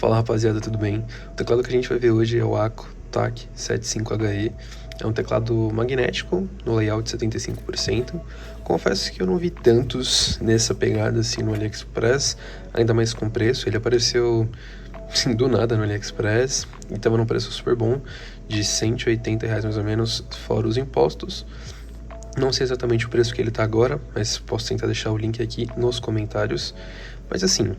Fala rapaziada, tudo bem? O teclado que a gente vai ver hoje é o ACO TAC 75HE. É um teclado magnético, no layout 75%. Confesso que eu não vi tantos nessa pegada assim no AliExpress, ainda mais com preço. Ele apareceu assim, do nada no AliExpress e estava num preço super bom, de R$ 180 mais ou menos, fora os impostos. Não sei exatamente o preço que ele tá agora, mas posso tentar deixar o link aqui nos comentários. Mas assim,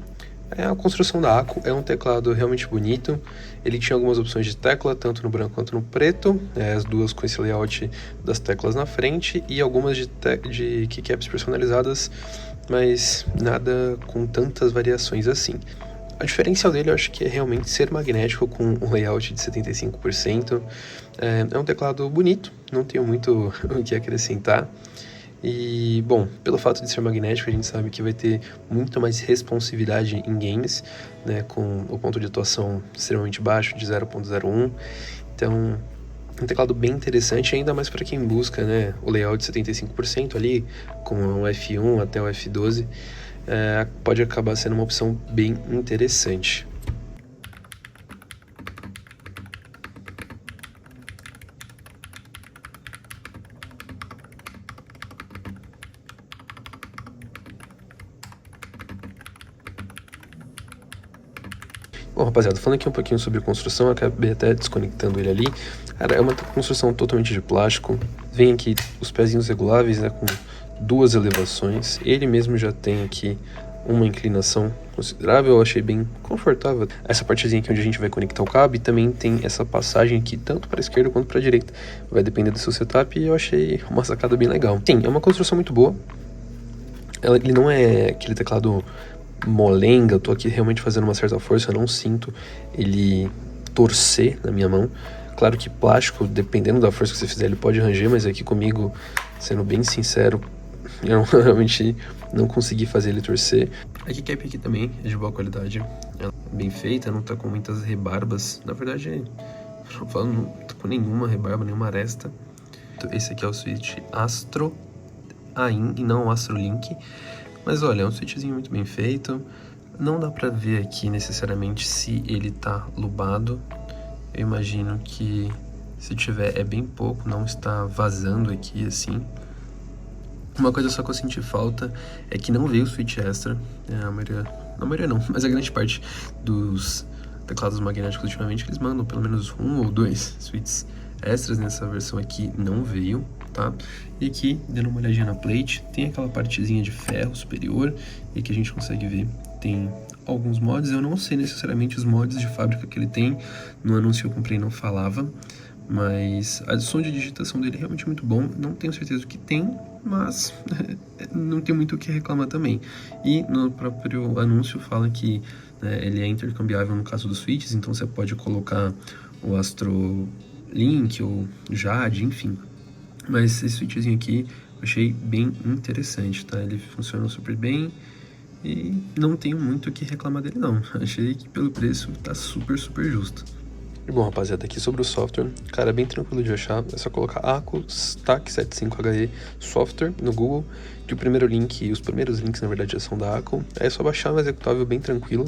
a construção da ACO é um teclado realmente bonito. Ele tinha algumas opções de tecla, tanto no branco quanto no preto, as duas com esse layout das teclas na frente, e algumas de keycaps personalizadas, mas nada com tantas variações assim. A diferencial dele eu acho que é realmente ser magnético com um layout de 75%. É um teclado bonito, não tenho muito o que acrescentar. E, bom, pelo fato de ser magnético, a gente sabe que vai ter muito mais responsividade em games, né, com o ponto de atuação extremamente baixo, de 0.01. Então, um teclado bem interessante, ainda mais para quem busca, né, o layout de 75% ali, com o F1 até o F12, pode acabar sendo uma opção bem interessante. Bom, rapaziada, falando aqui um pouquinho sobre construção, eu acabei até desconectando ele ali. Cara, é uma construção totalmente de plástico. Vem aqui os pezinhos reguláveis, né, com duas elevações. Ele mesmo já tem aqui uma inclinação considerável, eu achei bem confortável. Essa partezinha aqui onde a gente vai conectar o cabo, e também tem essa passagem aqui, tanto para a esquerda quanto para a direita. Vai depender do seu setup, e eu achei uma sacada bem legal. Sim, é uma construção muito boa. Ele não é aquele teclado molenga, eu tô aqui realmente fazendo uma certa força, eu não sinto ele torcer na minha mão. Claro que plástico, dependendo da força que você fizer, ele pode ranger, mas aqui comigo, sendo bem sincero, eu realmente não consegui fazer ele torcer. A keycap aqui também é de boa qualidade, ela é bem feita, não tá com muitas rebarbas. Na verdade, não falo, não tá com nenhuma rebarba, nenhuma aresta. Esse aqui é o switch Astro AIN e não o Astro Link. Mas olha, é um switchzinho muito bem feito. Não dá pra ver aqui necessariamente se ele tá lubado. Eu imagino que se tiver é bem pouco, não está vazando aqui assim. Uma coisa só que eu senti falta é que não veio o switch extra. A maioria não, mas a grande parte dos teclados magnéticos ultimamente eles mandam pelo menos um ou dois switches extras. Nessa versão aqui não veio, tá? E aqui, dando uma olhadinha na plate, tem aquela partezinha de ferro superior e que a gente consegue ver tem alguns mods. Eu não sei necessariamente os mods de fábrica que ele tem, no anúncio que eu comprei não falava, mas a som de digitação dele é realmente muito bom. Não tenho certeza do que tem, mas não tem muito o que reclamar também. E no próprio anúncio fala que ele é intercambiável no caso dos switches, então você pode colocar o Astro Link ou Jade, enfim. Mas esse switchzinho aqui eu achei bem interessante, tá? Ele funciona super bem e não tenho muito o que reclamar dele não. Achei que pelo preço tá super justo. E bom, rapaziada, aqui sobre o software, cara, é bem tranquilo de achar. É só colocar ACO TAC 75HE software no Google, que o primeiro link, e os primeiros links na verdade já são da ACO. É só baixar um executável bem tranquilo.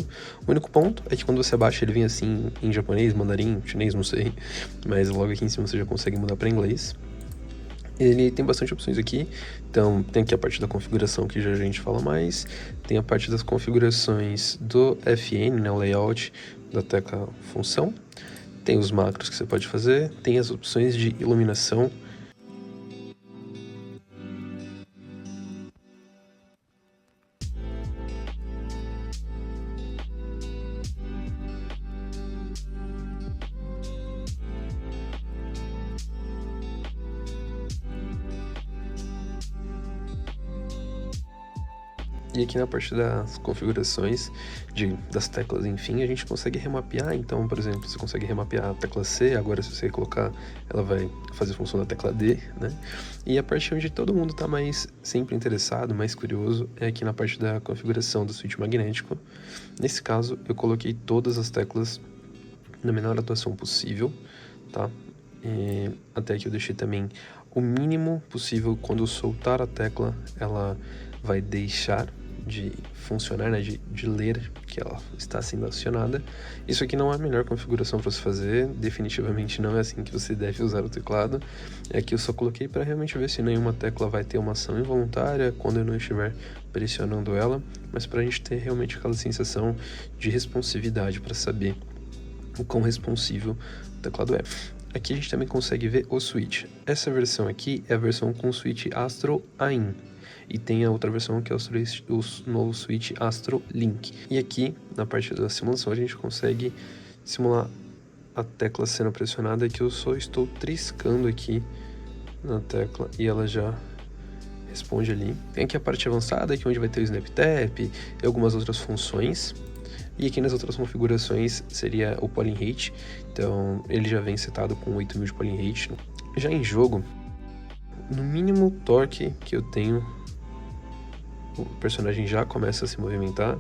O único ponto é que quando você baixa ele vem assim em japonês, mandarim, chinês, não sei, mas logo aqui em cima você já consegue mudar para inglês. Ele tem bastante opções aqui, então tem aqui a parte da configuração que já a gente fala mais, tem a parte das configurações do FN, né, o layout da tecla função, tem os macros que você pode fazer, tem as opções de iluminação. E aqui na parte das configurações das teclas, enfim, a gente consegue remapear. Então, por exemplo, você consegue remapear a tecla C, agora se você colocar, ela vai fazer função da tecla D, né? E a parte onde todo mundo está mais sempre interessado, mais curioso, é aqui na parte da configuração do switch magnético. Nesse caso, eu coloquei todas as teclas na menor atuação possível, tá? E até que eu deixei também o mínimo possível. Quando eu soltar a tecla, ela vai deixar de funcionar, né, de ler que ela está sendo acionada. Isso aqui não é a melhor configuração para se fazer, definitivamente não é assim que você deve usar o teclado. Aqui eu só coloquei para realmente ver se nenhuma tecla vai ter uma ação involuntária quando eu não estiver pressionando ela, mas para a gente ter realmente aquela sensação de responsividade, para saber o quão responsivo o teclado é. Aqui a gente também consegue ver o switch. Essa versão aqui é a versão com o switch Astro AIM. E tem a outra versão que é o novo switch Astro Link. E aqui, na parte da simulação, a gente consegue simular a tecla sendo pressionada, que eu só estou triscando aqui na tecla e ela já responde ali. Tem aqui a parte avançada, aqui onde vai ter o Snap Tap e algumas outras funções. E aqui nas outras configurações seria o Polling Rate, então ele já vem setado com 8000 de Polling Rate. Já em jogo, no mínimo torque que eu tenho, o personagem já começa a se movimentar,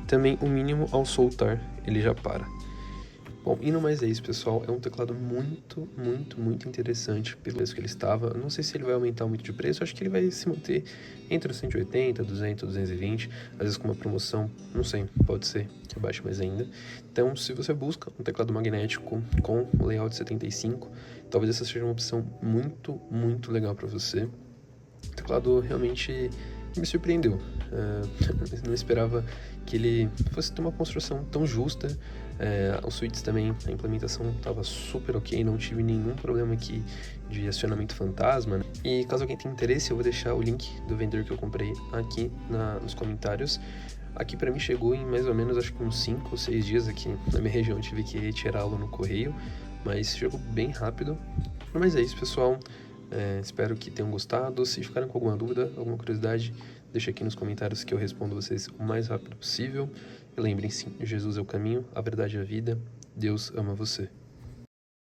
também o mínimo ao soltar ele já para. Bom, e no mais é isso, pessoal. É um teclado muito interessante pelo preço que ele estava. Não sei se ele vai aumentar muito de preço, acho que ele vai se manter entre os 180, 200, 220, às vezes com uma promoção, não sei, pode ser que abaixe mais ainda. Então, se você busca um teclado magnético com o layout 75, talvez essa seja uma opção muito legal para você. O teclado realmente me surpreendeu. Não esperava que ele fosse ter uma construção tão justa. Os switches também, a implementação estava super ok, não tive nenhum problema aqui de acionamento fantasma, né? E caso alguém tenha interesse, eu vou deixar o link do vendedor que eu comprei aqui nos comentários. Aqui para mim chegou em mais ou menos, acho que uns 5 ou 6 dias aqui na minha região, eu tive que retirá-lo no correio, mas chegou bem rápido. Mas é isso, pessoal. Espero que tenham gostado. Se ficaram com alguma dúvida, alguma curiosidade, deixa aqui nos comentários que eu respondo vocês o mais rápido possível. E lembrem-se, Jesus é o caminho, a verdade e a vida. Deus ama você.